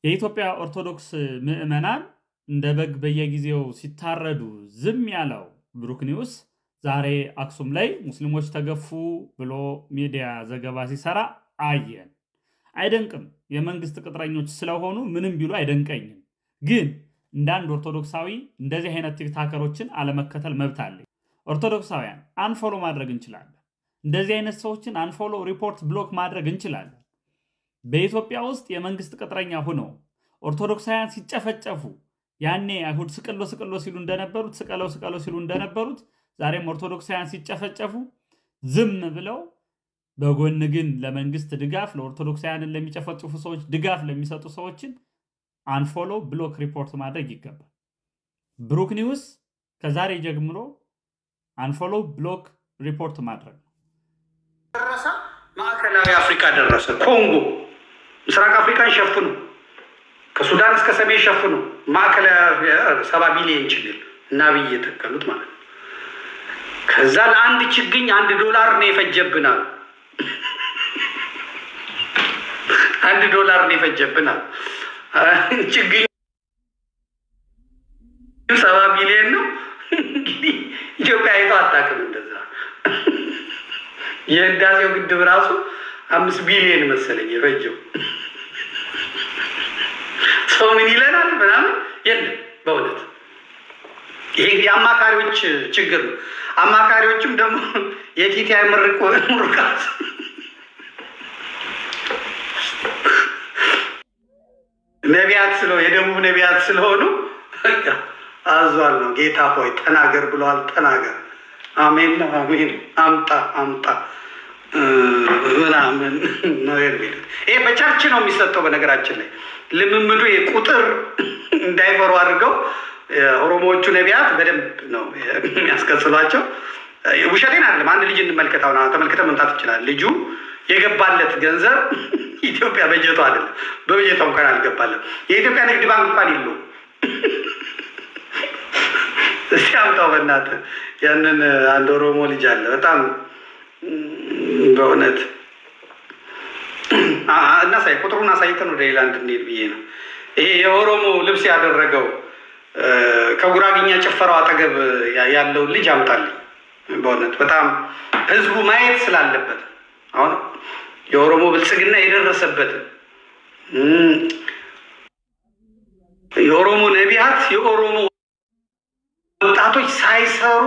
የኢትዮጵያ ኦርቶዶክስ ምዕመናን እንደ በግ በየጊዜው ሲታረዱ ዝም ያለው ብሩክ ኒውስ ዛሬ አክሱም ላይ ሙስሊሞች ተገፉ ብሎ ሚዲያ ዘገባ ሲሰራ አየን። አይደንቅም። የመንግስት ቅጥረኞች ስለሆኑ ምንም ቢሉ አይደንቀኝም። ግን እንደ አንድ ኦርቶዶክሳዊ እንደዚህ አይነት ቲክታከሮችን አለመከተል መብት አለኝ። ኦርቶዶክሳውያን አንፎሎ ማድረግ እንችላለን። እንደዚህ አይነት ሰዎችን አንፎሎ፣ ሪፖርት፣ ብሎክ ማድረግ እንችላለን። በኢትዮጵያ ውስጥ የመንግስት ቅጥረኛ ሆነው ኦርቶዶክሳውያን ሲጨፈጨፉ ያኔ አይሁድ ስቅሎ ስቅሎ ሲሉ እንደነበሩት ስቀለው ስቀለው ሲሉ እንደነበሩት ዛሬም ኦርቶዶክሳውያን ሲጨፈጨፉ ዝም ብለው በጎን ግን ለመንግስት ድጋፍ ለኦርቶዶክሳውያንን ለሚጨፈጭፉ ሰዎች ድጋፍ ለሚሰጡ ሰዎችን አንፎሎ፣ ብሎክ፣ ሪፖርት ማድረግ ይገባል። ብሩክ ኒውስ ከዛሬ ጀምሮ አንፎሎ፣ ብሎክ፣ ሪፖርት ማድረግ ነው። ደረሰ ማዕከላዊ አፍሪካ ደረሰ። ኮንጎ ምስራቅ አፍሪካን ሸፍኑ፣ ከሱዳን እስከ ሰሜን ሸፍኑ። ማዕከላዊ 70 ቢሊዮን ችግር እና ብዬ የተከሉት ማለት ነው። ከዛ ለአንድ ችግኝ $1 ነው የፈጀብናል። $1 ነው የፈጀብናል። ችግኝ 70 ቢሊዮን ነው። እንግዲህ ኢትዮጵያ አይቶ አታውቅም እንደዛ። የህዳሴው ግድብ ራሱ 5 ቢሊዮን መሰለኝ የፈጀው። ሰው ምን ይለናል ምናምን የለም። በእውነት ይሄ እንግዲህ አማካሪዎች ችግር ነው። አማካሪዎችም ደግሞ የቲቲአይ ምርቃት ነቢያት የደቡብ ነቢያት ስለሆኑ አዟል ነው። ጌታ ሆይ ተናገር ብለዋል። ተናገር። አሜን ነው። አሜን። አምጣ ምናምን ነው የሚሉት። ይሄ በቸርች ነው የሚሰጠው። በነገራችን ላይ ልምምዱ የቁጥር እንዳይፈሩ አድርገው ኦሮሞዎቹ ነቢያት በደንብ ነው የሚያስከስሏቸው። ውሸቴን አይደለም። አንድ ልጅ እንመልከታው፣ ተመልክተ መምጣት ይችላል። ልጁ የገባለት ገንዘብ ኢትዮጵያ በጀቱ አይደለም፣ በበጀቷ እንኳን አልገባለም። የኢትዮጵያ ንግድ ባንክ እንኳን የለው። እስቲ አምጣው በእናትህ። ያንን አንድ ኦሮሞ ልጅ አለ በጣም በእውነት እናሳይ፣ ቁጥሩን አሳይተን ወደ ሌላ እንድንሄድ ብዬ ነው። ይሄ የኦሮሞ ልብስ ያደረገው ከጉራግኛ ጭፈራው አጠገብ ያለውን ልጅ አምጣልኝ። በእውነት በጣም ህዝቡ ማየት ስላለበት አሁን የኦሮሞ ብልጽግና የደረሰበት የኦሮሞ ነቢያት የኦሮሞ ወጣቶች ሳይሰሩ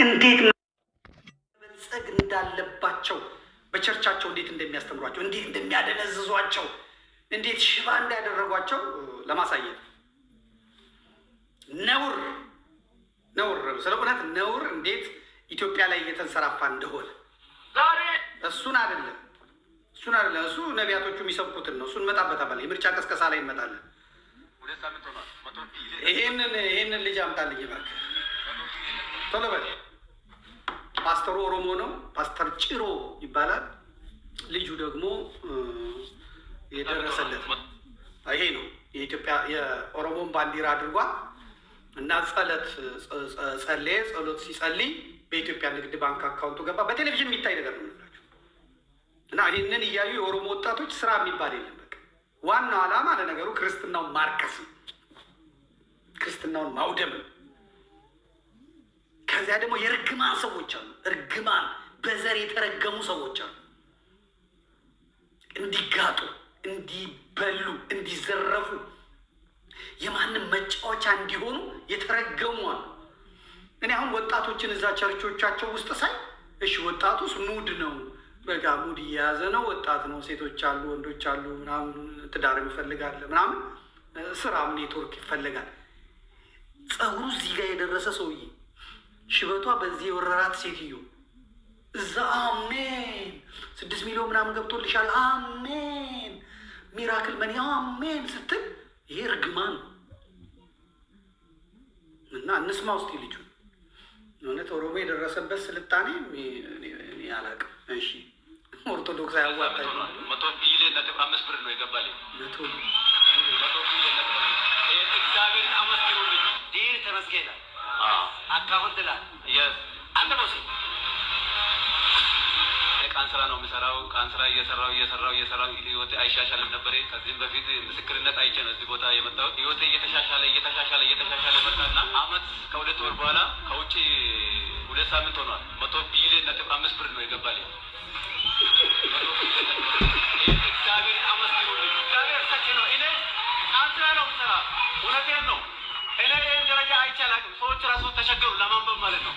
እንዴት መበልጸግ እንዳለባቸው በቸርቻቸው እንዴት እንደሚያስተምሯቸው፣ እንዴት እንደሚያደነዝዟቸው፣ እንዴት ሽባ እንዳያደረጓቸው ለማሳየት ነውር ስለ እውነት ነውር እንዴት ኢትዮጵያ ላይ እየተንሰራፋ እንደሆነ እሱን አይደለም እሱ ነቢያቶቹ የሚሰብኩትን ነው። እሱን እንመጣበታለን። የምርጫ ቀስቀሳ ላይ እንመጣለን። ይሄንን ልጅ አምጣልኝ እባክህ ቶሎ በል። ፓስተሩ ኦሮሞ ነው። ፓስተር ጭሮ ይባላል። ልጁ ደግሞ የደረሰለት ይሄ ነው። የኢትዮጵያ የኦሮሞን ባንዲራ አድርጓል እና ጸሎት ሲጸልይ በኢትዮጵያ ንግድ ባንክ አካውንቱ ገባ። በቴሌቪዥን የሚታይ ነገር ነው እና ይህንን እያዩ የኦሮሞ ወጣቶች ስራ የሚባል የለም። በቃ ዋናው ዓላማ ለነገሩ ክርስትናውን ማርከስ ነው፣ ክርስትናውን ማውደም ነው። ከዚያ ደግሞ የርግማን ሰዎች አሉ። እርግማን በዘር የተረገሙ ሰዎች አሉ። እንዲጋጡ፣ እንዲበሉ፣ እንዲዘረፉ፣ የማንም መጫወቻ እንዲሆኑ የተረገሙ አሉ። እኔ አሁን ወጣቶችን እዛ ቸርቾቻቸው ውስጥ ሳይ እሺ ወጣቱስ ሙድ ነው፣ በቃ ሙድ እየያዘ ነው፣ ወጣት ነው፣ ሴቶች አሉ፣ ወንዶች አሉ፣ ምናምን ትዳር ይፈልጋል፣ ምናምን ስራም ኔትወርክ ይፈልጋል። ፀጉሩ እዚህ ጋር የደረሰ ሰውዬ፣ ሽበቷ በዚህ የወረራት ሴትዮ እዛ አሜን 6 ሚሊዮን ምናምን ገብቶልሻል አሜን ሚራክል መኒ አሜን ስትል ይሄ እርግማን ነው። እና እንስማ ውስጥ ልጁ እውነት ኦሮሞ የደረሰበት ስልጣኔ እኔ አላውቅም። እሺ ኦርቶዶክስ አያዋጣኝ 100 ቢሊዮን ነጥብ 5 ብር ነው የገባልኝ። 100 ቢሊዮን ነጥብ እግዚአብሔር አመስግኑልኝ። ዲር ተመስገና አካውንት ላይ አንተ ነው ስራ ነው የምሰራው። ቀን ስራ እየሰራው ህይወቴ አይሻሻልም ነበር። ከዚህም በፊት ምስክርነት አይቼ ነው እዚህ ቦታ የመጣሁት። ህይወቴ እየተሻሻለ መጣና አመት ከ2 ወር በኋላ ከውጭ 2 ሳምንት ሆኗል 100 ቢሊዮን ነጥብ 5 ብር ነው የገባልኝ። እግዚአብሔር አመስግኑልኝ። እግዚአብሔር ሰጪ ነው። እኔ ቀን ስራ ነው የምሰራው። እውነቴን ነው። እኔ ይህን ደረጃ አይቼ አላውቅም። ሰዎች ራሱ ተቸገሩ ለማንበብ ማለት ነው።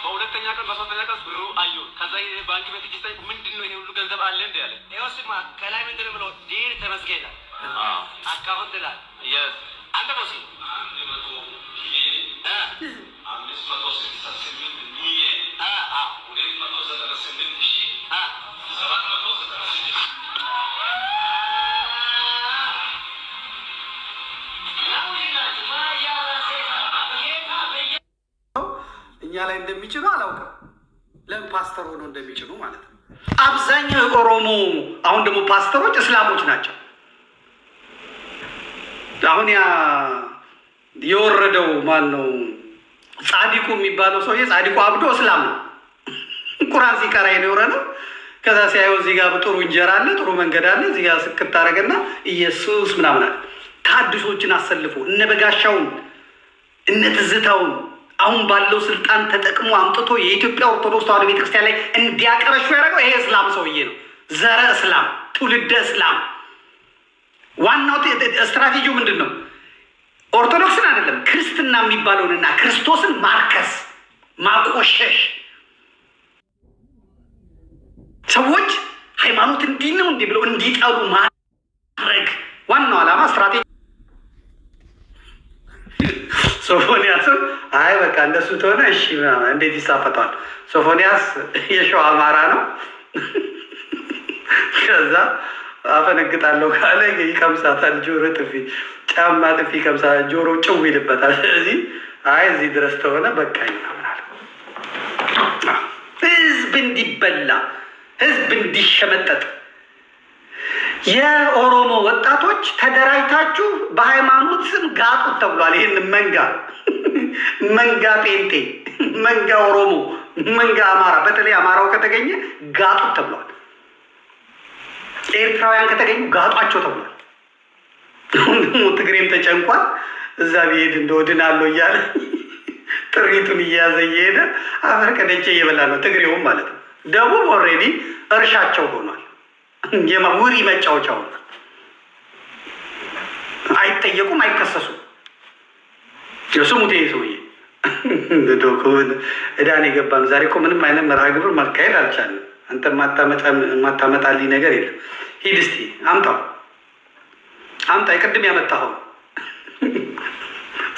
በሁለተኛ ቀን በሶስተኛ ቀን ብሩ አየሁ። ከዛ ባንክ ቤት እጅ ስጠይቅ ምንድን ነው ይሄ ሁሉ ገንዘብ አለ እንደ ያለ ይኸው ስማ ከላይ ምንድን ብሎ ዲር ተመስገን ይላል። አካውንት ይላል። የስ አንተ ቦሲ 500,000 እኛ ላይ እንደሚጭኑ አላውቅም። ለምን ፓስተር ሆኖ እንደሚጭኑ ማለት ነው። አብዛኛው ኦሮሞ አሁን ደግሞ ፓስተሮች እስላሞች ናቸው። አሁን ያ የወረደው ማን ነው? ጻዲቁ የሚባለው ሰውዬ ጻዲቁ አብዶ እስላም ነው። ቁርአን ሲቀራ የኖረ ነው። ከዛ ሲያየው እዚህ ጋር ጥሩ እንጀራ አለ፣ ጥሩ መንገድ አለ፣ እዚህ ጋር ስክት አደረገና ኢየሱስ ምናምን አለ። ታድሶችን አሰልፎ እነ በጋሻውን እነ ትዝታውን አሁን ባለው ስልጣን ተጠቅሞ አምጥቶ የኢትዮጵያ ኦርቶዶክስ ተዋሕዶ ቤተክርስቲያን ላይ እንዲያቀረሹ ያደረገው ይሄ እስላም ሰውዬ ነው። ዘረ እስላም፣ ትውልደ እስላም። ዋናው ስትራቴጂው ምንድን ነው? ኦርቶዶክስን አይደለም ክርስትና የሚባለውንና ክርስቶስን ማርከስ፣ ማቆሸሽ። ሰዎች ሃይማኖት እንዲህ ነው እንዲህ ብለው እንዲጠሉ ማድረግ ዋናው ዓላማ ስትራቴጂ። ሶፎንያስም አይ በቃ እንደሱ ተሆነ እሺ እንዴት ይሳፈቷል? ሶፎንያስ የሸዋ አማራ ነው። ከዛ አፈነግጣለሁ ካለ ይቀምሳታል። ጆሮ ጥፊ፣ ጫማ ጥፊ ቀምሳ ጆሮ ጭው ይልበታል። ስለዚህ አይ እዚህ ድረስ ተሆነ በቃ ይናምናል። ህዝብ እንዲበላ፣ ህዝብ እንዲሸመጠጥ የኦሮሞ ወጣቶች ተደራጅታችሁ በሃይማኖት ስም ጋጡት ተብሏል። ይህን መንጋ ጴንጤ፣ መንጋ ኦሮሞ፣ መንጋ አማራ፣ በተለይ አማራው ከተገኘ ጋጡት ተብሏል። ኤርትራውያን ከተገኙ ጋጧቸው ተብሏል። ደግሞ ትግሬም ተጨንቋል። እዛ ቢሄድ እንደወድናለሁ እያለ ጥሪቱን እየያዘ እየሄደ አፈር ቀደቼ እየበላ ነው። ትግሬውም ማለት ነው። ደቡብ ኦልሬዲ እርሻቸው ሆኗል። ውሪ መጫወቻ ሆኗል። አይጠየቁም፣ አይከሰሱም። ስሙት ይሄ ሰውዬ እዳን የገባን ዛሬ እኮ ምንም አይነት መርሃ ግብር ማካሄድ አልቻለም። አንተ የማታመጣልኝ ነገር የለም። ሂድ እስቲ አምጣ፣ የቅድም ያመጣኸው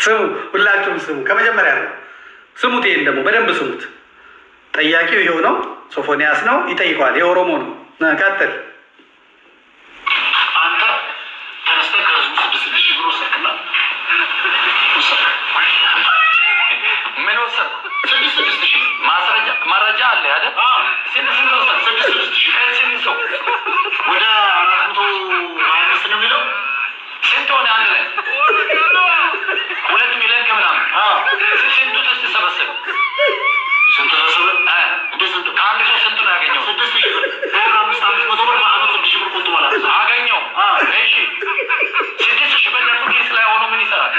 ስሙ፣ ሁላችሁም ስሙ። ከመጀመሪያ ነው ስሙት። ይሄን ደግሞ በደንብ ስሙት። ጠያቂው ይሄው ነው፣ ሶፎንያስ ነው። ይጠይቀዋል። የኦሮሞ ነው። ቀጥል። አንተ ተነስተህ ከህዝቡ 6,000 ብር ወሰድክና ምን ወሰድክ? 6,000 መረጃ አለ አይደል? ስንት ወሰድክ? 6,000 ስንት ሰው ወደ 425 ነው የሚለው ስንት ሆነ? አንድ ላይ 2 ሚሊዮን ከምናምን። ስንቱ ተሰበሰበ? ስንት ተሰበሰበ? ስንቱ ከአንድ ሰው ስንት ነው ያገኘው? 6,000 ብር። 500 ብር በአመት 6,000 ብር ቁንጡ ማለት አገኘው። እሺ 6,000 ብር ለፉ ኪስ ላይ ሆኖ ምን ይሰራል?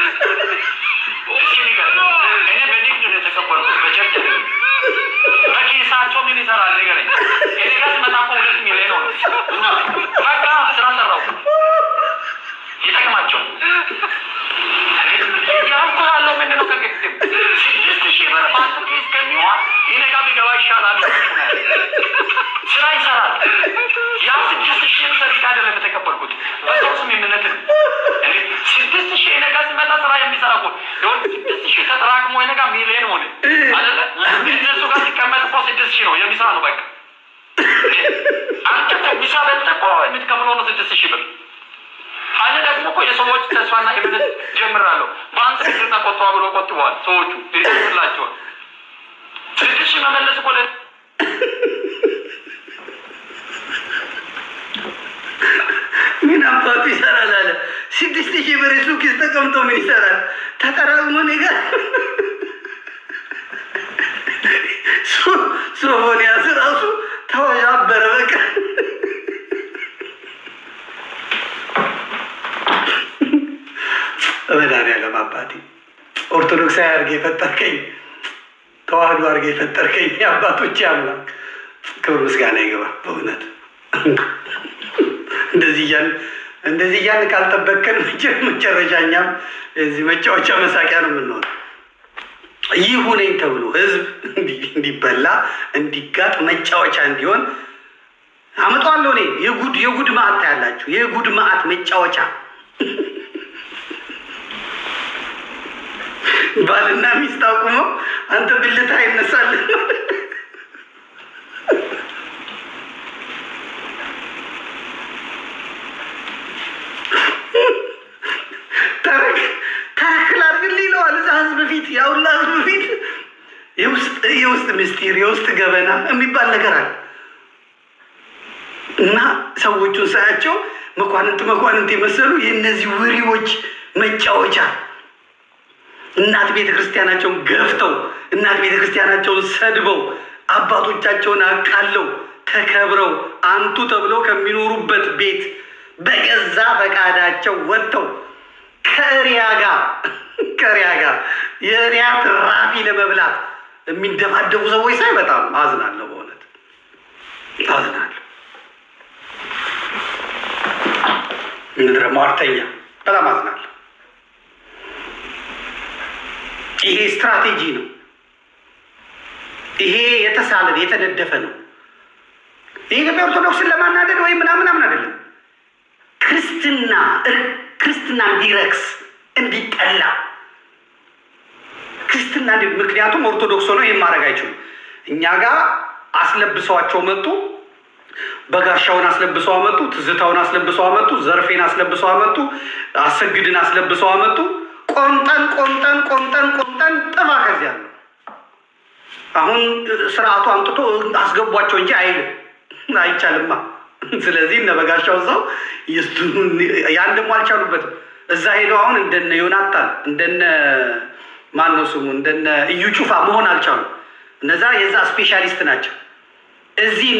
እስኪ ንገረኝ። እኔ በንግድ ነው የተቀበልኩት፣ በቸርች በኪሳቸው ምን ይሰራል ንገረኝ። እኔ ጋር ስመጣ እኮ 2 ሚሊዮን ነው። በቃ ስራ ሰራው ይጠቅማቸው ያልኩ ያለው ምንድን ነው? ከግድም 6,000 ብር በአንድ ኪስ ከሚሆን እኔ ጋር ቢገባ ይሻላል። ስራ ይሰራል። ያ 6,000 ሰሪት አይደለም የተቀበልኩት፣ በሰው ስምምነት ነው። እኔ 6,000 እኔ ጋር ሲመጣ ስራ የሚሰራ እኮ ይሁን 6,000 ተጠራቅሞ እኔ ጋር ሚሊዮን ሆነ አይደለ? እነሱ ጋር ሲቀመጥ እኮ 6,000 ነው የሚሰራ ነው። በቃ አንተ ከሚሳ በልተህ እኮ የምትከፍለው ነው 6,000 ብር። አነ ደግሞ እኮ የሰዎች ተስፋና እምነት ጀምራለሁ። በአንተ ጊዜ ተቆጥቷ ብሎ ቆጥበዋል ሰዎቹ ይላቸዋል። 6,000 መመለስ እኮ ምን አባቱ ይሰራል አለ። 6,000 ብር እሱ ኪስ ተቀምጦ ምን ይሰራል? ተጠራቅሞ እኔ ጋር ሶፎንያስ ራሱ ተወዣበረ። በቃ መድኃኒዓለም አባቴ ኦርቶዶክሳዊ አድርጌ የፈጠርከኝ፣ ተዋህዶ አድርጌ የፈጠርከኝ የአባቶች አምላክ ክብር ምስጋና ይገባ። በእውነት እንደዚህ እያልን ካልጠበቅከን መጨረሻኛም እዚህ መጫወቻ መሳቂያ ነው የምንሆነው። ይህ ሁነኝ ተብሎ ህዝብ እንዲበላ እንዲጋጥ መጫወቻ እንዲሆን አመጣዋለሁ እኔ። የጉድ ማዕት ታያላችሁ። የጉድ ማዕት መጫወቻ ባልና ሚስት አቁመው አንተ ብልታ ይነሳልን። ተረክል አድርግልኝ ይለዋል እዛ ህዝብ ፊት፣ ያውላ ህዝብ ፊት የውስጥ ምስጢር የውስጥ ገበና የሚባል ነገር አለ እና ሰዎቹን ሳያቸው መኳንንት የመሰሉ የእነዚህ ውሪዎች መጫወቻ እናት ቤተ ክርስቲያናቸውን ገፍተው እናት ቤተ ክርስቲያናቸውን ሰድበው አባቶቻቸውን አቃለው ተከብረው አንቱ ተብለው ከሚኖሩበት ቤት በገዛ ፈቃዳቸው ወጥተው ከሪያ ጋር የሪያ ትራፊ ለመብላት የሚንደፋደፉ ሰዎች ሳይ በጣም አዝናለሁ። በእውነት አዝናለሁ። ምድረ ሟርተኛ በጣም አዝናለሁ። ይሄ ስትራቴጂ ነው። ይሄ የተሳለን የተነደፈ ነው። የኢትዮጵያ ኦርቶዶክስን ለማናደድ ወይም ምናምን አይደለም። ክርስትና እንዲረክስ እንዲጠላ ክርስትና ምክንያቱም ኦርቶዶክስ ሆነው ይህን ማድረግ አይችሉም። እኛ ጋር አስለብሰዋቸው መጡ። በጋሻውን አስለብሰው አመጡ። ትዝታውን አስለብሰው አመጡ። ዘርፌን አስለብሰው አመጡ። አሰግድን አስለብሰው አመጡ። ቆምጠን ጥፋ ከዚያ ነው። አሁን ስርዓቱ አምጥቶ አስገቧቸው እንጂ አይቻልማ። ስለዚህ እነ በጋሻው እዛው ያን ደግሞ አልቻሉበትም። እዛ ሄደው አሁን እንደነ ዮናታን እንደነ ማነው ስሙ እንደነ እዩ ጩፋ መሆን አልቻሉ። እነዛ የዛ ስፔሻሊስት ናቸው። እዚህ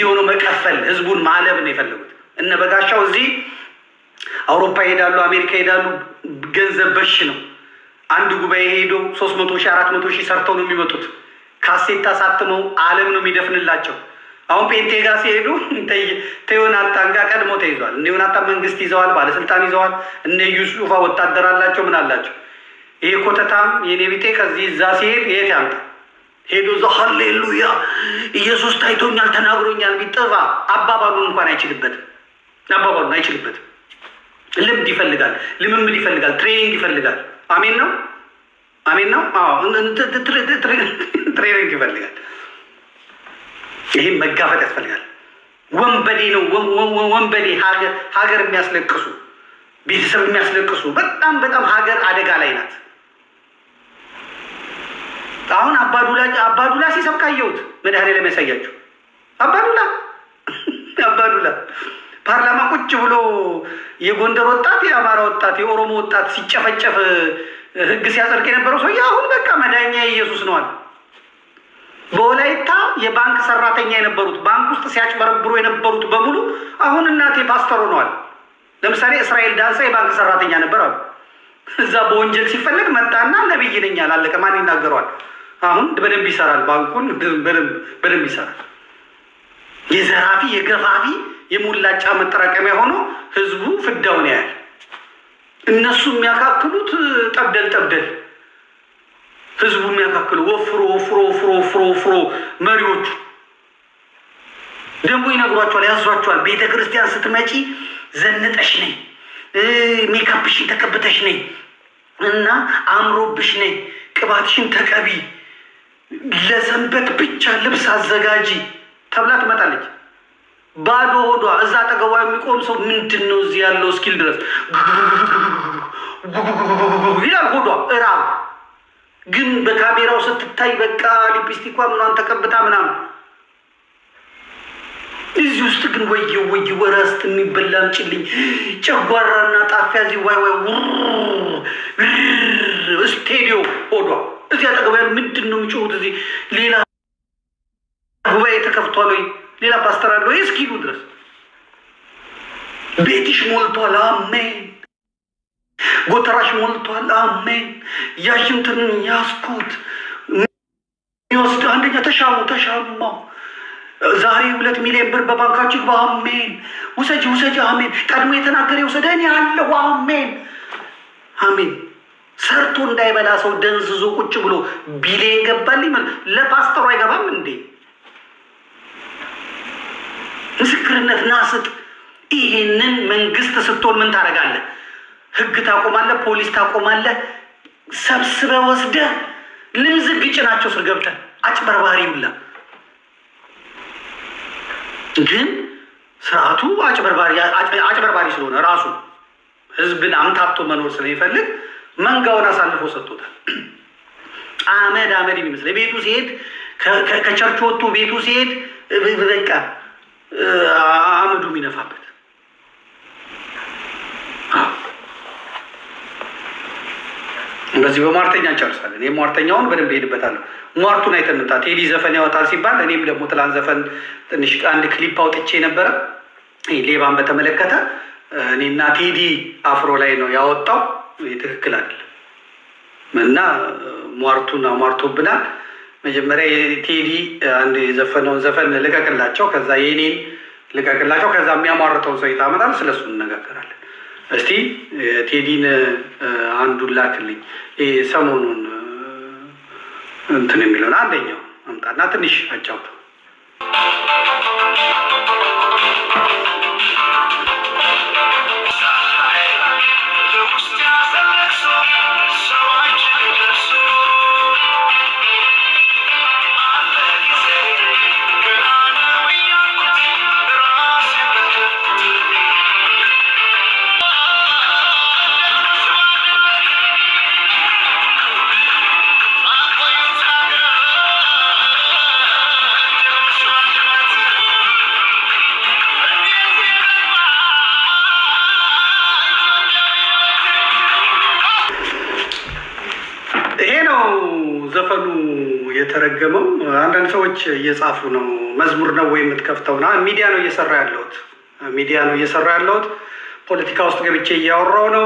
ሆኖ መቀፈል ህዝቡን ማለብ ነው የፈለጉት። እነ በጋሻው እዚህ አውሮፓ ይሄዳሉ፣ አሜሪካ ይሄዳሉ። ገንዘብ በሽ ነው። አንድ ጉባኤ ሄዶ 300,000 400,000 ሰርተው ነው የሚመጡት። ካሴት አሳትመው ዓለም ነው የሚደፍንላቸው። አሁን ፔንቴ ጋር ሲሄዱ ዮናታን ጋር ቀድሞ ተይዟል። እነ ዮናታን መንግስት ይዘዋል፣ ባለስልጣን ይዘዋል። እነ ዩሱፋ ወታደር አላቸው፣ ምን አላቸው። ይሄ ኮተታም የኔ ቢጤ ከዚህ እዛ ሲሄድ የት ያምጣ ሄዶ እዛ ሃሌሉያ ኢየሱስ ታይቶኛል ተናግሮኛል ቢጠፋ አባባሉን እንኳን አይችልበትም። ልምድ ይፈልጋል፣ ልምምድ ይፈልጋል፣ ትሬኒንግ ይፈልጋል። አሜን ነው። አዎ ትሬኒንግ ይፈልጋል። ይህም መጋፈጥ ያስፈልጋል። ወንበዴ ነው። ወንበዴ ሀገር የሚያስለቅሱ ቤተሰብ የሚያስለቅሱ በጣም ሀገር አደጋ ላይ ናት። አሁን አባዱላ ሲሰብክ አየሁት። መድኃኔዓለም ያሳያችሁ። አባዱላ ፓርላማ ቁጭ ብሎ የጎንደር ወጣት፣ የአማራ ወጣት፣ የኦሮሞ ወጣት ሲጨፈጨፍ ህግ ሲያጸድቅ የነበረው ሰውዬ አሁን በቃ መዳኛ ኢየሱስ ነዋል። በወላይታ የባንክ ሰራተኛ የነበሩት ባንክ ውስጥ ሲያጭበረብሩ የነበሩት በሙሉ አሁን እናቴ ፓስተር ሆነዋል። ለምሳሌ እስራኤል ዳንሳ የባንክ ሰራተኛ ነበር አሉ። እዛ በወንጀል ሲፈለግ መጣና ነብይ ነኝ አላለቀ። ማን ይናገረዋል? አሁን በደንብ ይሰራል፣ ባንኩን በደንብ ይሰራል። የዘራፊ የገፋፊ የሙላጫ መጠራቀሚያ ሆኖ ህዝቡ ፍዳውን ያያል። እነሱ የሚያካክሉት ጠብደል ህዝቡ የሚያካክሉ ወፍሮ መሪዎቹ ደግሞ ይነግሯቸዋል፣ ያዟቸዋል። ቤተ ክርስቲያን ስትመጪ ዘንጠሽ ነይ፣ ሜካፕሽን ተቀብተሽ ነይ እና አምሮብሽ ነይ፣ ቅባትሽን ተቀቢ፣ ለሰንበት ብቻ ልብስ አዘጋጂ ተብላ ትመጣለች። ባዶ ሆዷ እዛ አጠገቧ የሚቆም ሰው ምንድን ነው እዚህ ያለው እስኪል ድረስ ይላል። ሆዷ እራብ ግን በካሜራው ስትታይ በቃ ሊፕስቲኳ ምኗን ተቀብታ ምናምን። እዚህ ውስጥ ግን ወየው ወረስት የሚበላ አምጪልኝ፣ ጨጓራና ጣፊያ እዚህ ዋይ ስቴዲዮ ሆዷ እዚህ አጠገቧ ምንድን ነው የሚጮሁት እዚህ ሌላ ጉባኤ ተከፍቷል ወይ ሌላ ፓስተር አለ ወይ እስኪሉ ድረስ ቤትሽ ሞልቷል፣ አሜን። ጎተራሽ ሞልቷል፣ አሜን። ያሽንትን ያስኩት የሚወስድ አንደኛ ተሻማው ዛሬ 2 ሚሊዮን ብር በባንካችን በአሜን። ውሰጂ አሜን። ቀድሞ የተናገረ የወሰደ እኔ አለሁ፣ አሜን አሜን። ሰርቶ እንዳይበላ ሰው ደንዝዞ ቁጭ ብሎ ቢሊየን ገባልኝ ለፓስተሩ አይገባም እንዴ? ምስክርነት ናስጥ። ይሄንን መንግስት ስትሆን ምን ታደርጋለህ? ህግ ታቆማለህ፣ ፖሊስ ታቆማለህ። ሰብስበ ወስደ ልምዝግ ጭናቸው ስር ገብተህ አጭበርባሪ ሁላ። ግን ስርዓቱ አጭበርባሪ ስለሆነ ራሱ ህዝብን አምታቶ መኖር ስለሚፈልግ መንጋውን አሳልፎ ሰጥቶታል። አመድ የሚመስል ቤቱ ሲሄድ ከቸርች ወጥቶ ቤቱ ሲሄድ በቃ አመዱ የሚነፋበት። በዚህ በሟርተኛ እንጨርሳለን። ይህ ሟርተኛውን በደንብ ሄድበታለሁ። ሟርቱን አይተንምታ። ቴዲ ዘፈን ያወጣል ሲባል እኔም ደግሞ ትላንት ዘፈን ትንሽ አንድ ክሊፕ አውጥቼ ነበረ ሌባን በተመለከተ እኔና ቴዲ አፍሮ ላይ ነው ያወጣው። ትክክል አይደለም እና ሟርቱን አሟርቶብናል። መጀመሪያ የቴዲ አንድ የዘፈነውን ዘፈን ልቀቅላቸው፣ ከዛ የኔን ልቀቅላቸው፣ ከዛ የሚያሟርተው ሰው ይታመጣል። ስለሱ እንነጋገራለን። እስቲ ቴዲን አንዱን ላክልኝ። ሰሞኑን እንትን የሚለውን አንደኛው አምጣና ትንሽ አጫውተው። ዘፈኑ የተረገመው አንዳንድ ሰዎች እየጻፉ ነው። መዝሙር ነው ወይ የምትከፍተው? ሚዲያ ነው እየሰራ ያለሁት። ፖለቲካ ውስጥ ገብቼ እያወራው ነው።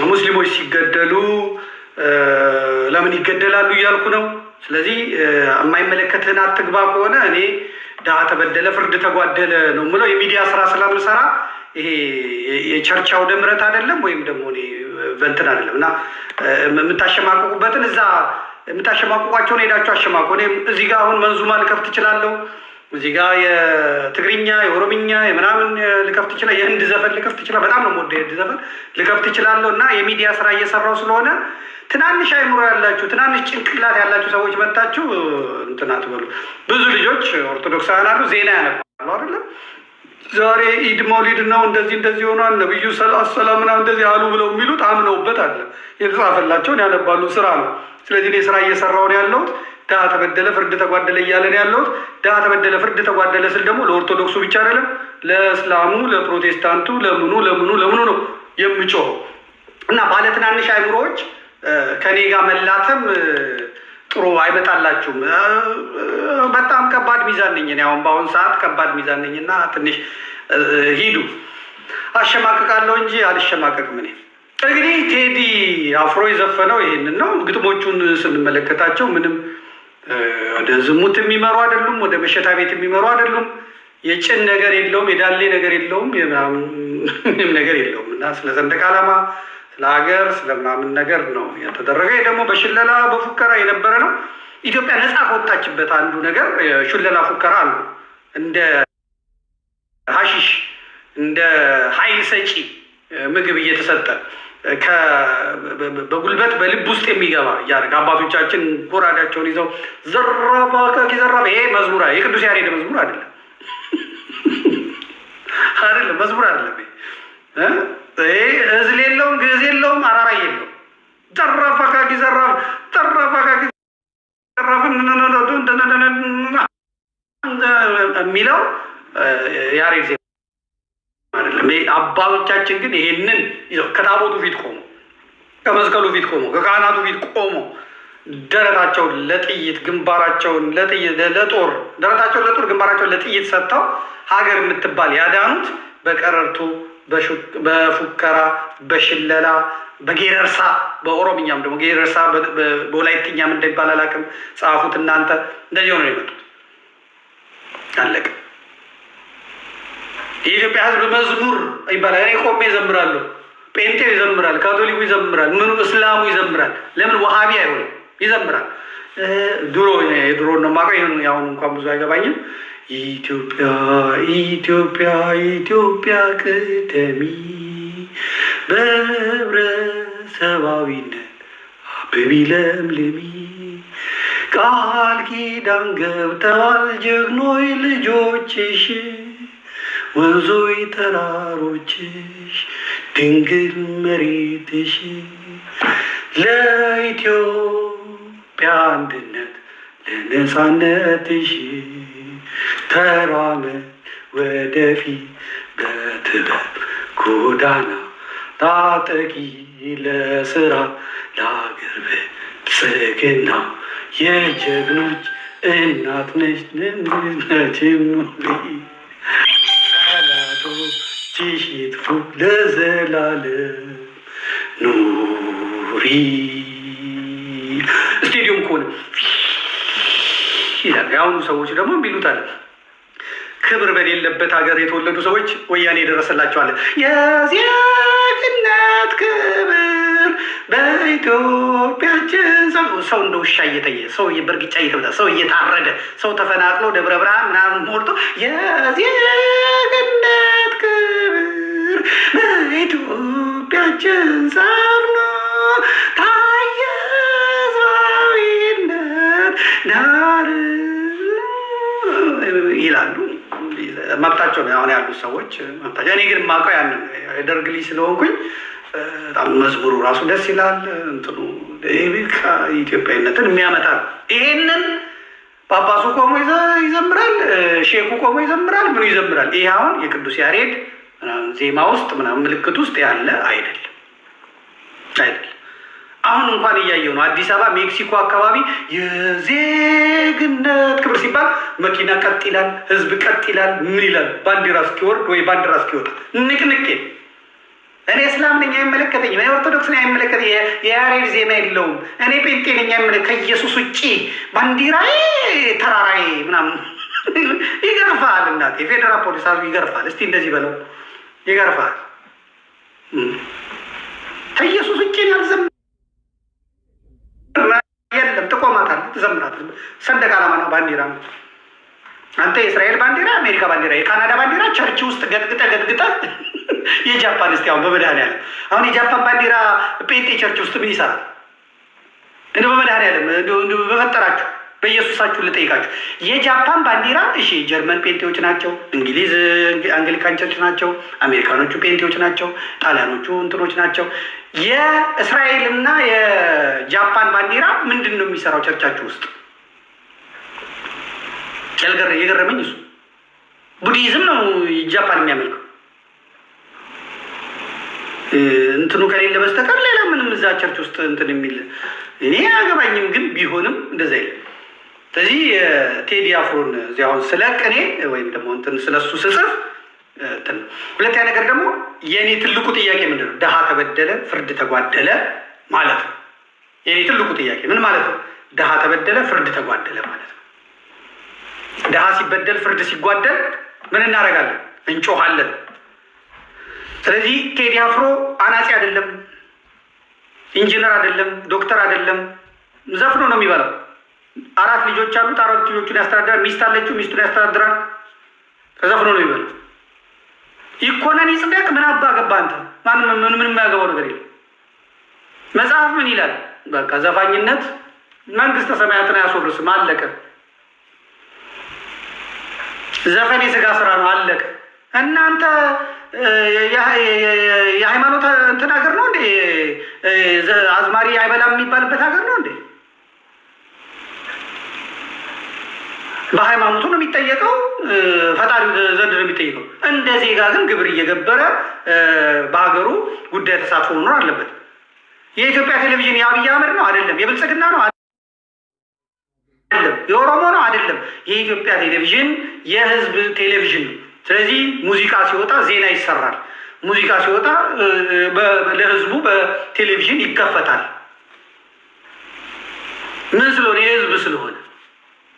ሙስሊሞች ሲገደሉ ለምን ይገደላሉ እያልኩ ነው። ስለዚህ የማይመለከትህን አትግባ ከሆነ እኔ ድሀ ተበደለ ፍርድ ተጓደለ ነው የምለው። የሚዲያ ስራ ስለምሰራ ይሄ የቸርች አውደ ምሕረት አይደለም ወይም ደግሞ እኔ በእንትን አይደለም እና የምታሸማቅቁበትን እዛ የምታሸማቅቋቸውን ሄዳችሁ አሸማቁ። እኔም እዚህ ጋር አሁን መንዙማ ልከፍት እችላለሁ። እዚህ ጋር የትግርኛ የኦሮምኛ የምናምን ልከፍት እችላለሁ። የህንድ ዘፈን ልከፍት እችላለሁ። በጣም ነው የምወደው የህንድ ዘፈን ልከፍት እችላለሁ። እና የሚዲያ ስራ እየሰራው ስለሆነ ትናንሽ አይምሮ ያላችሁ ትናንሽ ጭንቅላት ያላችሁ ሰዎች መታችሁ እንትን አትበሉ። ብዙ ልጆች ኦርቶዶክሳውያን አሉ፣ ዜና ያነባሉ አይደለም። ዛሬ ኢድ መውሊድ ነው እንደዚህ ሆኗል፣ ነብዩ ሰላም ምናምን እንደዚህ አሉ ብለው የሚሉት አምነውበት አለ የተጻፈላቸውን ያነባሉ። ስራ ነው። ስለዚህ እኔ ስራ እየሰራሁ ነው ያለሁት። ድሀ ተበደለ ፍርድ ተጓደለ እያለ ነው ያለሁት። ድሀ ተበደለ ፍርድ ተጓደለ ስል ደግሞ ለኦርቶዶክሱ ብቻ አይደለም፣ ለእስላሙ፣ ለፕሮቴስታንቱ፣ ለምኑ ነው የምጮኸው። እና ባለ ትናንሽ አይምሮዎች ከኔ ጋር መላተም ጥሩ አይመጣላችሁም። በጣም ከባድ ሚዛን ነኝ እኔ አሁን በአሁን ሰዓት ከባድ ሚዛን ነኝ እና ትንሽ ሂዱ። አሸማቀቃለሁ እንጂ አልሸማቀቅም። እኔ እንግዲህ ቴዲ አፍሮ የዘፈነው ይሄንን ነው። ግጥሞቹን ስንመለከታቸው ምንም ወደ ዝሙት የሚመሩ አይደሉም፣ ወደ በሽታ ቤት የሚመሩ አይደሉም። የጭን ነገር የለውም፣ የዳሌ ነገር የለውም፣ ምንም ነገር የለውም። እና ስለ ሰንደቅ ዓላማ ስለ ሀገር ስለምናምን ነገር ነው የተደረገ። ደግሞ በሽለላ በፉከራ የነበረ ነው። ኢትዮጵያ ነፃ ከወጣችበት አንዱ ነገር ሽለላ ፉከራ አሉ። እንደ ሀሺሽ እንደ ኃይል ሰጪ ምግብ እየተሰጠ በጉልበት በልብ ውስጥ የሚገባ እያደረገ አባቶቻችን ጎራዳቸውን ይዘው ዘራፋ ዘራፋ። ይሄ መዝሙር የቅዱስ ያሬድ መዝሙር አይደለም፣ መዝሙር አይደለም። ይሄ እዝል የለውም፣ ግዕዝ የለውም፣ አራራይ የለውም። ዘራፋ ካኪ ዘራፍ ዘራፋ ካኪ ዘራፍ የሚለው ያሬድ ዜማ አይደለም። አባቶቻችን ግን ይሄንን ከታቦቱ ፊት ቆሞ ከመስቀሉ ፊት ቆሞ ከካህናቱ ፊት ቆሞ ደረታቸውን ለጥይት ግንባራቸውን ለጦር ደረታቸውን ለጦር ግንባራቸውን ለጥይት ሰጥተው ሀገር የምትባል ያዳኑት በቀረርቱ በፉከራ በሽለላ በጌረርሳ በኦሮምኛም ደግሞ ጌረርሳ በወላይትኛም እንደሚባል አላውቅም። ጻፉት እናንተ። እንደዚህ ሆነ የመጡት አለቀ። የኢትዮጵያ ሕዝብ መዝሙር ይባላል። እኔ ቆሜ ይዘምራለሁ። ጴንጤው ይዘምራል፣ ካቶሊኩ ይዘምራል፣ ምኑ እስላሙ ይዘምራል። ለምን ወሃቢ አይሆንም? ይዘምራል። የድሮ ነው የማውቀው። ያሁን እንኳን ብዙ አይገባኝም። ኢትዮጵያ ኢትዮጵያ ኢትዮጵያ ቅደሚ በህብረተሰባዊነት አብቢ ለምልሚ ቃል ኪዳን ገብተዋል ጀግኖች ልጆችሽ ወንዞች ተራሮችሽ ድንግል መሬትሽ ለኢትዮጵያ አንድነት ለነፃነትሽ ተራመድ ወደፊት በጥበብ ጎዳና ታጠቂ ለስራ ለአገር ብልጽግና የጀግኖች እናት ነሽ ነችም ጠላቶችሽ ይጥፉ ለዘላለም ኑሪ። ስቴዲየም ከሆነ ይላል። የአሁኑ ሰዎች ደግሞ የሚሉታል ክብር በሌለበት ሀገር የተወለዱ ሰዎች ወያኔ የደረሰላቸዋል። የዜግነት ክብር በኢትዮጵያችን ሰው እንደ ውሻ እየተየ ሰው በእርግጫ እየተበላ ሰው እየታረደ ሰው ተፈናቅሎ ደብረ ብርሃን ምናምን ሞልቶ የዜግነት ክብር በኢትዮጵያችን ሰፍኖ ታየ ሕዝባዊነት ዳር ይላሉ። መብታቸው ነው አሁን ያሉት ሰዎች መብታቸው። እኔ ግን የማውቀው ያንን የደርግ ልጅ ስለሆንኩኝ በጣም መዝሙሩ ራሱ ደስ ይላል። እንትኑ ኢትዮጵያዊነትን የሚያመጣ ይሄንን ጳጳሱ ቆሞ ይዘምራል፣ ሼኩ ቆሞ ይዘምራል፣ ምኑ ይዘምራል። ይሄ አሁን የቅዱስ ያሬድ ዜማ ውስጥ ምናምን ምልክት ውስጥ ያለ አይደለም። አሁን እንኳን እያየው ነው። አዲስ አበባ ሜክሲኮ አካባቢ የዜግነት ክብር ሲባል መኪና ቀጥ ይላል፣ ህዝብ ቀጥ ይላል። ምን ይላል? ባንዲራ እስኪወርድ ወይ ባንዲራ እስኪወጣ ንቅንቄ። እኔ እስላም ነኝ አይመለከተኝም። እኔ ኦርቶዶክስ ነኝ አይመለከተኝ። የያሬድ ዜማ የለውም። እኔ ጴንጤ ነኝ ከኢየሱስ ውጭ ባንዲራዬ ተራራዬ ምናምን ይገርፋል። እናቴ የፌዴራል ፖሊስ ይገርፋል። እስቲ እንደዚህ በለው ይገርፋል። ከኢየሱስ ውጭ ያልዘም የለም። ትቆማታለህ፣ ትዘምራለህ። ሰንደቅ ዓላማ ነው፣ ባንዲራ ነው። አንተ የእስራኤል ባንዲራ፣ የአሜሪካ ባንዲራ፣ የካናዳ ባንዲራ ቸርች ውስጥ ገጥግጠ የጃፓን እስቲ አሁን በመድኃኒዓለም አሁን የጃፓን ባንዲራ ጴንጤ ቸርች ውስጥ ምን ይሰራል? እንደ በመድኃኒዓለም በፈጠራችሁ በኢየሱሳችሁ ልጠይቃችሁ። የጃፓን ባንዲራ እሺ፣ ጀርመን ጴንጤዎች ናቸው፣ እንግሊዝ አንግሊካን ቸርች ናቸው፣ አሜሪካኖቹ ጴንጤዎች ናቸው፣ ጣሊያኖቹ እንትኖች ናቸው። የእስራኤልና የጃፓን ባንዲራ ምንድን ነው የሚሰራው ቸርቻችሁ ውስጥ? የገረመኝ እሱ ቡዲዝም ነው ጃፓን የሚያመልከው እንትኑ ከሌለ በስተቀር ሌላ ምንም እዛ ቸርች ውስጥ እንትን የሚል እኔ አያገባኝም። ግን ቢሆንም እንደዛ የለም። ስለዚህ ቴዲ አፍሮን እዚህ አሁን ስለ ቅኔ ወይም ደግሞ እንትን ስለሱ ስጽፍ ሁለተኛ ነገር ደግሞ የእኔ ትልቁ ጥያቄ ምንድን ነው? ድሃ ተበደለ ፍርድ ተጓደለ ማለት ነው። የእኔ ትልቁ ጥያቄ ምን ማለት ነው? ድሃ ተበደለ ፍርድ ተጓደለ ማለት ነው። ድሃ ሲበደል ፍርድ ሲጓደል ምን እናደርጋለን? እንጮሃለን። ስለዚህ ቴዲ አፍሮ አናጺ አይደለም፣ ኢንጂነር አይደለም፣ ዶክተር አይደለም። ዘፍኖ ነው የሚበላው። 4 ልጆች አሉት። 4 ልጆቹን ያስተዳድራል። ሚስት አለችው፣ ሚስቱን ያስተዳድራል። ዘፍኖ ነው የሚበላው። ይኮነን ይጽደቅ ምን አባ ገባ አንተ? ምንም የማያገባው ነገር የለም። መጽሐፍ ምን ይላል? በቃ ዘፋኝነት መንግስተ ሰማያትን አያስወርስም። አለቀ። ዘፈን የስጋ ስራ ነው። አለቀ። እናንተ የሃይማኖት እንትን ሀገር ነው እንዴ? አዝማሪ አይበላም የሚባልበት ሀገር ነው እንዴ? በሃይማኖቱ ነው የሚጠየቀው፣ ፈጣሪ ዘንድ ነው የሚጠየቀው። እንደ ዜጋ ግን ግብር እየገበረ በሀገሩ ጉዳይ ተሳትፎ መኖር አለበት። የኢትዮጵያ ቴሌቪዥን የአብይ አህመድ ነው አይደለም፣ የብልጽግና ነው። የኦሮሞ ነው አይደለም፣ የኢትዮጵያ ቴሌቪዥን የህዝብ ቴሌቪዥን ነው። ስለዚህ ሙዚቃ ሲወጣ ዜና ይሰራል። ሙዚቃ ሲወጣ ለህዝቡ በቴሌቪዥን ይከፈታል። ምን ስለሆነ? የህዝብ ስለሆነ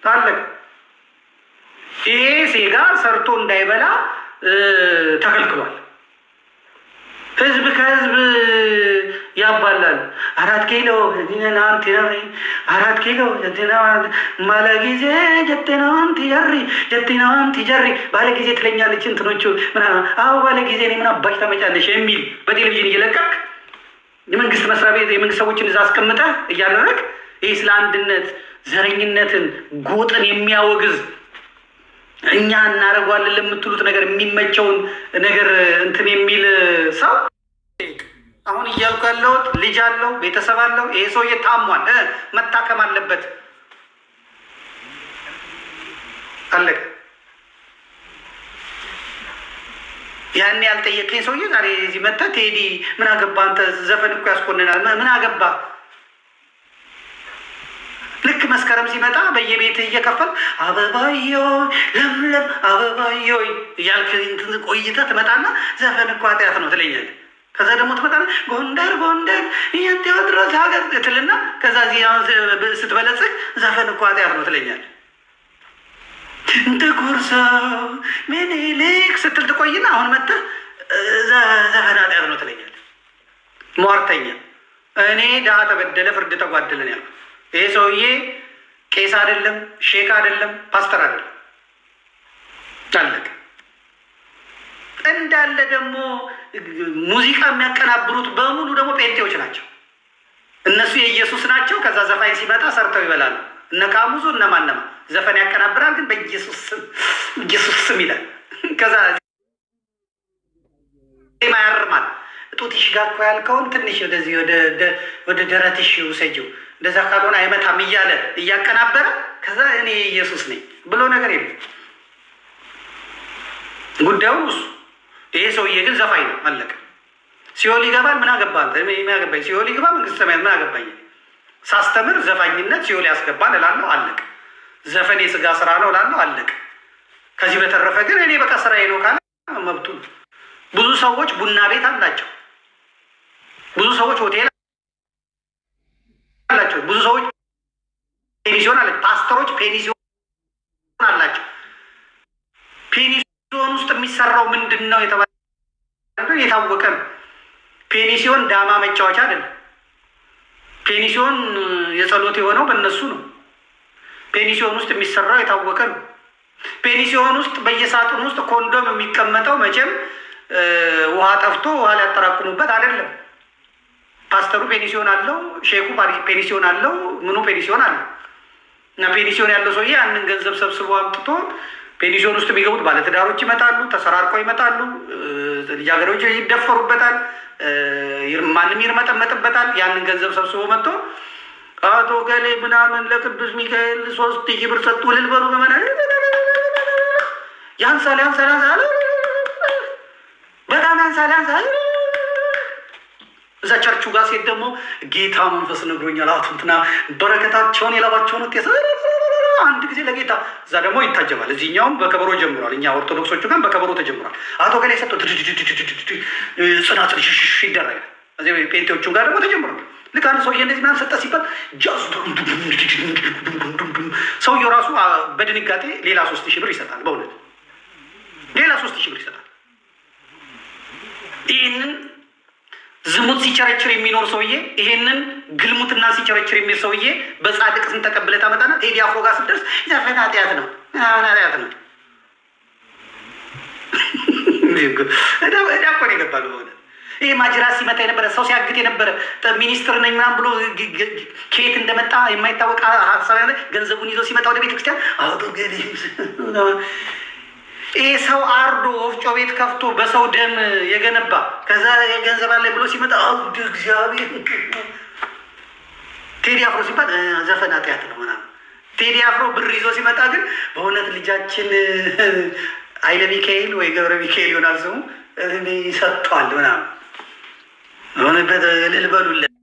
ታለቅ። ይሄ ዜጋ ሰርቶ እንዳይበላ ተከልክሏል። ህዝብ ከህዝብ ያባላል። 4 ኪሎ 4 ኪሎ ማለ ጊዜ ጀቴናዋንቲ ጀሪ ባለ ጊዜ ትለኛለች እንትኖቹ ምናምን። አዎ ባለ ጊዜ እኔ ምን አባሽ ታመጫለሽ የሚል በቴሌቪዥን እየለቀቅ የመንግስት መስሪያ ቤት የመንግስት ሰዎችን እዛ አስቀምጠህ እያደረግ ይህ ስለ አንድነት ዘረኝነትን ጎጥን የሚያወግዝ እኛ እናደርጓለን ለምትሉት ነገር የሚመቸውን ነገር እንትን የሚል ሰው አሁን እያልኩ ያለሁት ልጅ አለው፣ ቤተሰብ አለው። ይሄ ሰውዬ ታሟል፣ መታከም አለበት። አለቀ። ያኔ ያልጠየቀኝ ሰውዬ ዛሬ እዚህ መጥተህ ቴዲ ምን አገባ አንተ ዘፈን እኮ ያስኮንናል ምን አገባ። ልክ መስከረም ሲመጣ በየቤት እየከፈል አበባዮ ለምለም አበባዮ እያልክ ቆይተህ ትመጣና ዘፈን እኮ ኃጢአት ነው ትለኛለህ። ከዛ ደግሞ ትመጣና ጎንደር ጎንደር ቴዎድሮስ ሀገር ትልና ከዛ እዚህ ስትበለጽግ ዘፈን እኮ ኃጢአት ነው ትለኛለህ። ጥቁር ሰው ምኒልክ ስትል ትቆይና አሁን መጥተህ ዘፈን ኃጢአት ነው ትለኛለህ። ሟርተኛ። እኔ ድሀ ተበደለ ፍርድ ተጓደለን ያልኩት ይሄ ሰውዬ ቄስ አይደለም፣ ሼክ አይደለም፣ ፓስተር አይደለም። አለቀ። እንዳለ ደግሞ ሙዚቃ የሚያቀናብሩት በሙሉ ደግሞ ጴንጤዎች ናቸው። እነሱ የኢየሱስ ናቸው። ከዛ ዘፋኝ ሲመጣ ሰርተው ይበላሉ። እነ ካሙዙ እነ ማነማ ዘፈን ያቀናብራል፣ ግን በኢየሱስ ስም ይላል። ከዛ ዜማ ያርማል። ጡትሽ ጋር እኮ ያልከውን ትንሽ ወደዚህ ወደ ደረትሽ ውሰጂው፣ እንደዛ ካልሆነ አይመታም እያለ እያቀናበረ ከዛ እኔ ኢየሱስ ነኝ ብሎ ነገር የለም። ጉዳዩ እሱ። ይሄ ሰውዬ ግን ዘፋኝ ነው። አለቀ። ሲኦል ይገባል። ምን አገባህ? ምን አገባኝ? ሲኦል ይገባ መንግስተ ሰማያት ምን አገባኝ? ሳስተምር ዘፋኝነት ሲኦል ያስገባል እላለሁ። አለቀ። ዘፈን የስጋ ስራ ነው እላለሁ። አለቀ። ከዚህ በተረፈ ግን እኔ በቃ ስራዬ ነው ካለ መብቱ። ብዙ ሰዎች ቡና ቤት አላቸው። ብዙ ሰዎች ሆቴል አላቸው። ብዙ ሰዎች ፔኒሲዮን አለ። ፓስተሮች ፔኒሲዮን አላቸው። ፔኒሲዮን ውስጥ የሚሰራው ምንድን ነው የተባለ የታወቀ ነው። ፔኒሲዮን ዳማ መጫወቻ አይደለም። ፔኒሲዮን የጸሎት የሆነው በእነሱ ነው። ፔኒሲዮን ውስጥ የሚሰራው የታወቀ ነው። ፔኒሲዮን ውስጥ በየሳጥን ውስጥ ኮንዶም የሚቀመጠው መቼም ውሃ ጠፍቶ ውሃ ሊያጠራቅሙበት አይደለም። ፓስተሩ ፔኒሲዮን አለው፣ ሼኩ ፔኒሲዮን አለው፣ ምኑ ፔኒሲዮን አለው። እና ፔኒሲዮን ያለው ሰውዬ ያንን ገንዘብ ሰብስቦ አምጥቶ ፔኒሲዮን ውስጥ የሚገቡት ባለትዳሮች ይመጣሉ፣ ተሰራርቀው ይመጣሉ፣ ልጃገረዶች ይደፈሩበታል፣ ማንም ይርመጠመጥበታል። ያንን ገንዘብ ሰብስቦ መጥቶ አቶ ገሌ ምናምን ለቅዱስ ሚካኤል 3000 ብር ሰጡ ልልበሉ በመና ያንሳል በጣም ያንሳል። እዛ ቸርቹ ጋር ሴት ደግሞ ጌታ መንፈስ ነግሮኛል አቱንትና በረከታቸውን የላባቸውን ውጤት አንድ ጊዜ ለጌታ እዛ ደግሞ ይታጀባል። እዚህኛውም በከበሮ ጀምሯል። እኛ ኦርቶዶክሶቹ ጋር በከበሮ ተጀምሯል። አቶ ገሌ ሰጠው ጽናጽል ሽሽ ይደረጋል። እዚህ ጴንጤዎቹ ጋር ደግሞ ተጀምሯል። ልክ አንድ ሰውዬ እንደዚህ ምናምን ሰጠ ሲባል ጃዝ ሰውየው ራሱ በድንጋጤ ሌላ 3000 ብር ይሰጣል። በእውነት ሌላ 3000 ብር ይሰጣል። ይህንን ዝሙት ሲቸረችር የሚኖር ሰውዬ፣ ይሄንን ግልሙትና ሲቸረችር የሚል ሰውዬ በጻድቅ ስም ተቀብለህ ታመጣና ቴዲ አፍሮ ጋር ስትደርስ ዘፈን ኃጢአት ነው ኃጢአት ነው። እዳ እኮ ነው የገባሉ። በእውነት ይሄ ማጅራት ሲመታ የነበረ ሰው ሲያግት የነበረ ሚኒስትር ነኝ ምናምን ብሎ ከየት እንደመጣ የማይታወቅ ሀሳብ ገንዘቡን ይዞ ሲመጣ ወደ ቤተክርስቲያን አቶ ገሌ ይህ ሰው አርዶ ወፍጮ ቤት ከፍቶ በሰው ደም የገነባ ከዛ የገንዘብ አለ ብሎ ሲመጣ እግዚአብሔር ቴዲ አፍሮ ሲባል ዘፈን ኃጢአት ነው ምናምን። ቴዲ አፍሮ ብር ይዞ ሲመጣ ግን በእውነት ልጃችን ኃይለ ሚካኤል ወይ ገብረ ሚካኤል ይሆናል ስሙ ይሰጥቷል ምናምን ሆነበት ልልበሉለት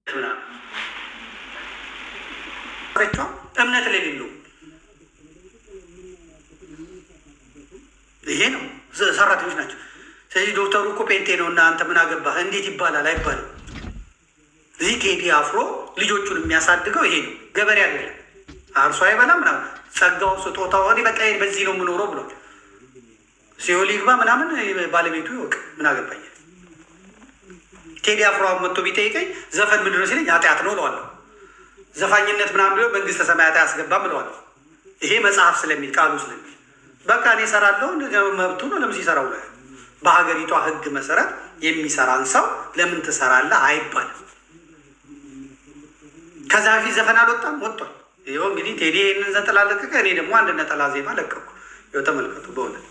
ምናምን። እምነት ለሌለው ይሄ ነው። ሰራተኞች ናቸው። ስለዚህ ዶክተሩ እኮ ጴንጤ ነው እና አንተ ምን አገባህ እንዴት ይባላል? አይባልም። እዚህ ቴዲ አፍሮ ልጆቹን የሚያሳድገው ይሄ ነው። ገበሬ አይደለም፣ አርሶ አይበላም ምናምን። ጸጋው ስጦታው እኔ በቃ በዚህ ነው የምኖረው ብሏል። ሲኦል ይግባ ምናምን ባለቤቱ ይወቅ፣ ምን አገባኝ። ቴዲ አፍሮ መጥቶ ቢጠይቀኝ ዘፈን ምንድን ነው ሲለኝ ኃጢአት ነው እለዋለሁ። ዘፋኝነት ምናምን ብሎ መንግስተ ሰማያት አያስገባም እለዋለሁ። ይሄ መጽሐፍ ስለሚል ቃሉ ስለሚል በቃ እኔ እሰራለሁ፣ መብቱ ነው። ለምን ሲሰራው ነው? በሀገሪቷ ህግ መሰረት የሚሰራን ሰው ለምን ትሰራለህ አይባልም። ከዛ በፊት ዘፈን አልወጣም፣ ወጥቷል። ይኸው እንግዲህ ቴዲ ይህንን ነጠላ ለቀቀ፣ እኔ ደግሞ አንድ ነጠላ ዜማ ለቀኩ። ይኸው ተመልከቱ። በእውነት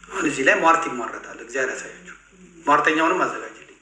አሁን እዚህ ላይ ሟርት ይሟረታል። እግዚአብሔር ያሳያችሁ። ሟርተኛውንም አዘጋጅልኝ።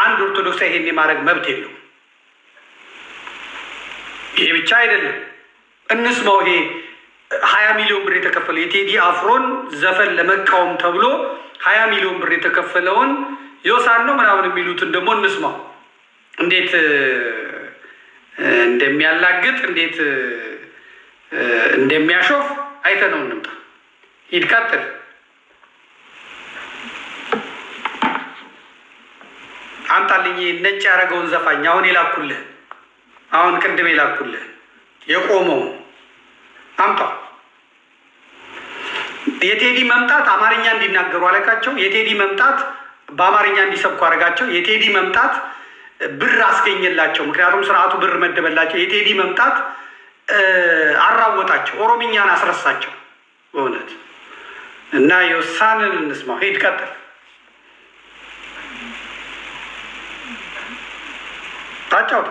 አንድ ኦርቶዶክስ ይሄን የማድረግ መብት የለው። ይሄ ብቻ አይደለም፣ እንስማው። ይሄ 20 ሚሊዮን ብር የተከፈለው የቴዲ አፍሮን ዘፈን ለመቃወም ተብሎ 20 ሚሊዮን ብር የተከፈለውን ዮሳን ነው ምናምን የሚሉትን ደግሞ እንስማው። እንዴት እንደሚያላግጥ እንዴት እንደሚያሾፍ አይተነው እንምጣ። ሂድ ቀጥል። አምጣልኝ ነጭ ያደረገውን ዘፋኝ አሁን የላኩልህ፣ አሁን ቅድም የላኩልህ የቆመው አምጣ። የቴዲ መምጣት አማርኛ እንዲናገሩ አለቃቸው። የቴዲ መምጣት በአማርኛ እንዲሰብኩ አደረጋቸው። የቴዲ መምጣት ብር አስገኘላቸው። ምክንያቱም ስርዓቱ ብር መደበላቸው። የቴዲ መምጣት አራወጣቸው፣ ኦሮምኛን አስረሳቸው በእውነት። እና የውሳንን እንስማው። ሂድ ቀጥል። ታጫውት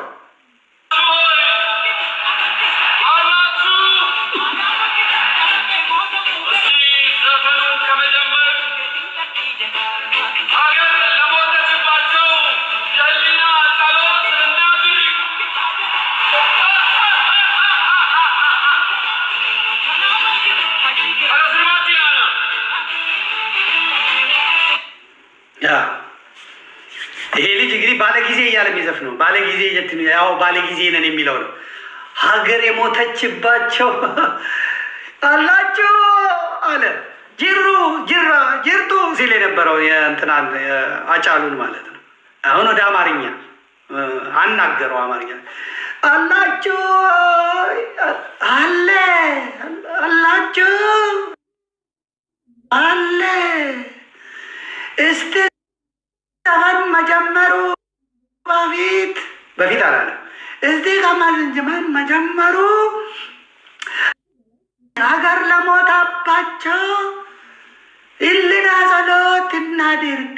ይሄ ልጅ እንግዲህ ባለጊዜ እያለ የሚዘፍነው ባለጊዜ ያው ባለጊዜ ነን የሚለው ነው። ሀገር የሞተችባቸው አላችሁ አለ ጅሩ ጅራ ጅርቱ ሲል የነበረው የእንትናን አጫሉን ማለት ነው። አሁን ወደ አማርኛ አናገረው። አማርኛ አላችሁ አለ አላችሁ አለ እስቲ ዘፈን መጀመሩ በፊት አላለ። እስቲ ከማዝንጅመን መጀመሩ ሀገር ለሞታባቸው ኢልና ጸሎት እናድርግ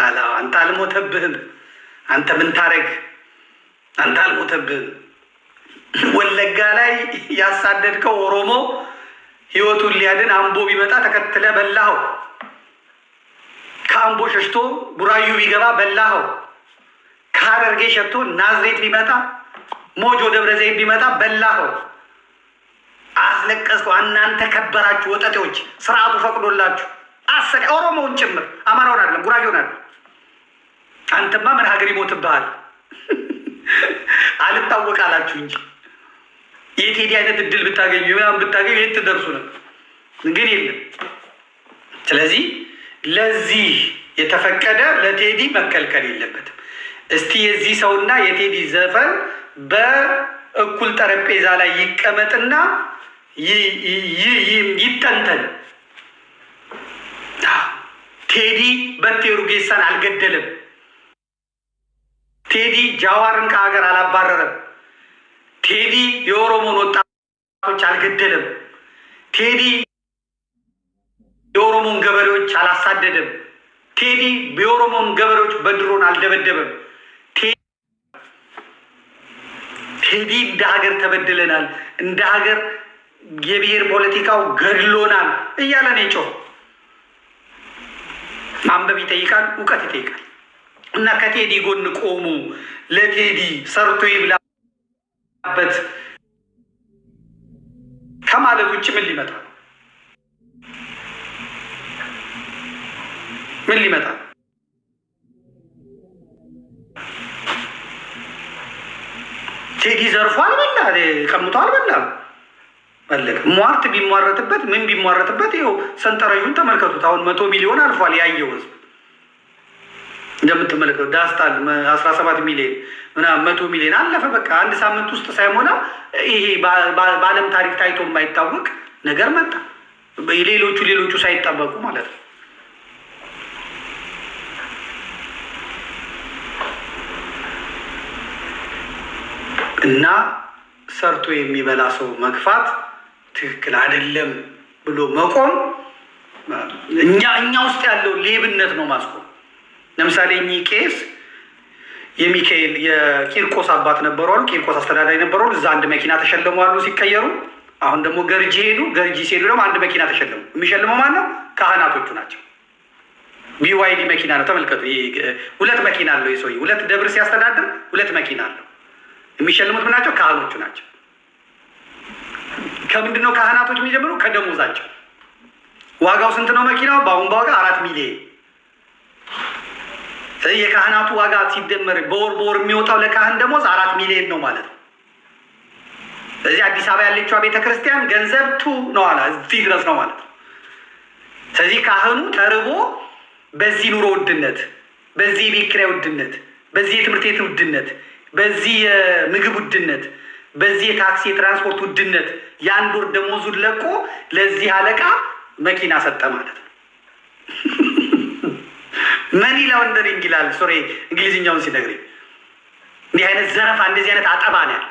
አላ። አንተ አልሞተብህም። አንተ ምን ታረግ? አንተ አልሞተብህም። ወለጋ ላይ ያሳደድከው ኦሮሞ ህይወቱን ሊያድን አምቦ ቢመጣ ተከትለ በላኸው። ከአምቦ ሸሽቶ ቡራዩ ቢገባ በላኸው። ከሀረርጌ ሸሽቶ ናዝሬት ቢመጣ ሞጆ ደብረ ዘይት ቢመጣ በላኸው። አስለቀስከው። እናንተ ከበራችሁ ወጠጤዎች፣ ስርዓቱ ፈቅዶላችሁ አሰሪ ኦሮሞውን ጭምር አማራውን አይደለም ጉራጌውን አይደለም። አንተማ ምን ሀገር ይሞትብሃል አልታወቃላችሁ እንጂ የቴዲ አይነት እድል ብታገኙ ብታገኙ የት ትደርሱ ነው? ግን የለም። ስለዚህ ለዚህ የተፈቀደ ለቴዲ መከልከል የለበትም። እስቲ የዚህ ሰውና የቴዲ ዘፈን በእኩል ጠረጴዛ ላይ ይቀመጥና ይተንተን። ቴዲ በቴ ኡርጌሳን አልገደለም። ቴዲ ጃዋርን ከሀገር አላባረረም። ቴዲ የኦሮሞን ወጣቶች አልገደለም። ቴዲ የኦሮሞን ገበሬዎች አላሳደደም። ቴዲ የኦሮሞን ገበሬዎች በድሮን አልደበደበም። ቴዲ እንደ ሀገር ተበድለናል፣ እንደ ሀገር የብሔር ፖለቲካው ገድሎናል እያለ ነው የጮኸው። ማንበብ ይጠይቃል፣ እውቀት ይጠይቃል። እና ከቴዲ ጎን ቆሙ። ለቴዲ ሰርቶ ይብላበት ከማለት ውጭ ምን ሊመጣ ምን ሊመጣ? ቴዲ ዘርፎ አልበላ፣ ቀምቶ አልበላ። ፈለገ ሟርት ቢሟረትበት ምን ቢሟረትበት ይኸው ሰንጠረዡን ተመልከቱት። አሁን 100 ሚሊዮን አልፏል ያየው ህዝብ እንደምትመለከቱ። ዳስታል 17 ሚሊዮን ምናምን 100 ሚሊዮን አለፈ። በቃ አንድ ሳምንት ውስጥ ሳይሞላ ይሄ በዓለም ታሪክ ታይቶ የማይታወቅ ነገር መጣ። ሌሎቹ ሳይጠበቁ ማለት ነው። እና ሰርቶ የሚበላ ሰው መግፋት ትክክል አይደለም ብሎ መቆም እኛ ውስጥ ያለው ሌብነት ነው ማስቆም። ለምሳሌ እኚህ ቄስ የሚካኤል የቂርቆስ አባት ነበሩ አሉ። ቂርቆስ አስተዳዳሪ ነበሩ። እዛ አንድ መኪና ተሸለሙ አሉ ሲቀየሩ። አሁን ደግሞ ገርጂ ሄዱ። ገርጂ ሲሄዱ ደግሞ አንድ መኪና ተሸለሙ። የሚሸልመው ማን ነው? ካህናቶቹ ናቸው። ቢዋይዲ መኪና ነው። ተመልከቱ። 2 መኪና አለው የሰውዬ 2 ደብር ሲያስተዳድር 2 መኪና አለው። የሚሸልሙት ምን ናቸው? ካህኖቹ ናቸው። ከምንድን ነው ካህናቶች የሚጀምሩ? ከደሞዛቸው። ዋጋው ስንት ነው መኪናው? በአሁን በዋጋ 4 ሚሊዮን። የካህናቱ ዋጋ ሲደመር በወር የሚወጣው ለካህን ደሞዝ 4 ሚሊዮን ነው ማለት ነው። ስለዚህ አዲስ አበባ ያለችዋ ቤተክርስቲያን ገንዘብ ነው አላ እዚህ ድረስ ነው ማለት ነው። ስለዚህ ካህኑ ተርቦ በዚህ ኑሮ ውድነት፣ በዚህ የቤት ኪራይ ውድነት፣ በዚህ የትምህርት ቤት ውድነት፣ በዚህ የምግብ ውድነት፣ በዚህ የታክሲ የትራንስፖርት ውድነት የአንድ ወር ደሞዙን ለቆ ለዚህ አለቃ መኪና ሰጠ ማለት ነው። መኒ ላውንደሪንግ ይላል። ሶሪ እንግሊዝኛውን ሲነግረኝ እንዲህ አይነት ዘረፋ፣ እንደዚህ አይነት አጠባ ነው ያለ።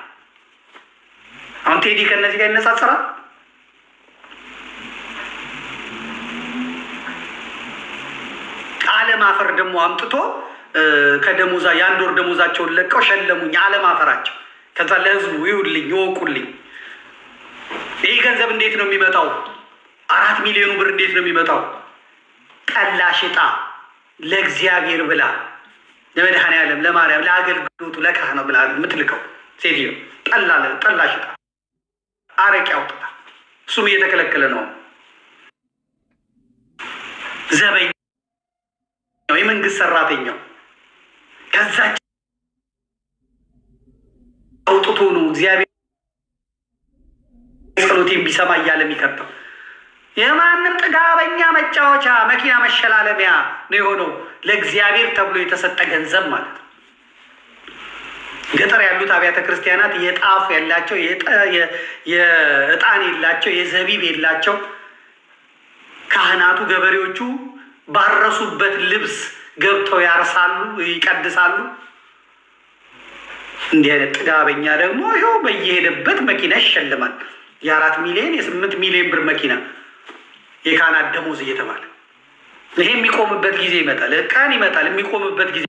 አሁን ቴዲ ከእነዚህ ጋር ይነጻጸራል። አለማፈር ደግሞ አምጥቶ ከደሞዛ የአንድ ወር ደሞዛቸውን ለቀው ሸለሙኝ። አለማፈራቸው። ከዛ ለህዝቡ ይውልኝ ይወቁልኝ። ይህ ገንዘብ እንዴት ነው የሚመጣው? 4 ሚሊዮኑ ብር እንዴት ነው የሚመጣው? ጠላ ሽጣ ለእግዚአብሔር ብላ ለመድኃኔዓለም ለማርያም ለአገልግሎቱ ለካህኑ ብላ የምትልከው ሴትዮ ጠላ ሽጣ አረቄ አውጥታ፣ እሱም እየተከለከለ ነው። ዘበኛው የመንግስት ሰራተኛው ከዛች አውጥቶ ነው እግዚአብሔር ጸሎቴን ቢሰማ እያለ የሚከተው። የማንም ጥጋበኛ መጫወቻ መኪና መሸላለሚያ ነው የሆነው ለእግዚአብሔር ተብሎ የተሰጠ ገንዘብ ማለት ነው። ገጠር ያሉት አብያተ ክርስቲያናት የጣፍ ያላቸው የእጣን የላቸው የዘቢብ የላቸው ካህናቱ ገበሬዎቹ ባረሱበት ልብስ ገብተው ያርሳሉ፣ ይቀድሳሉ። እንዲህ አይነት ጥጋበኛ ደግሞ ይኸው በየሄደበት መኪና ይሸልማል። የ4 ሚሊዮን የ8 ሚሊዮን ብር መኪና የካህናት ደሞዝ እየተባለ ይሄ የሚቆምበት ጊዜ ይመጣል። ቀን ይመጣል የሚቆምበት ጊዜ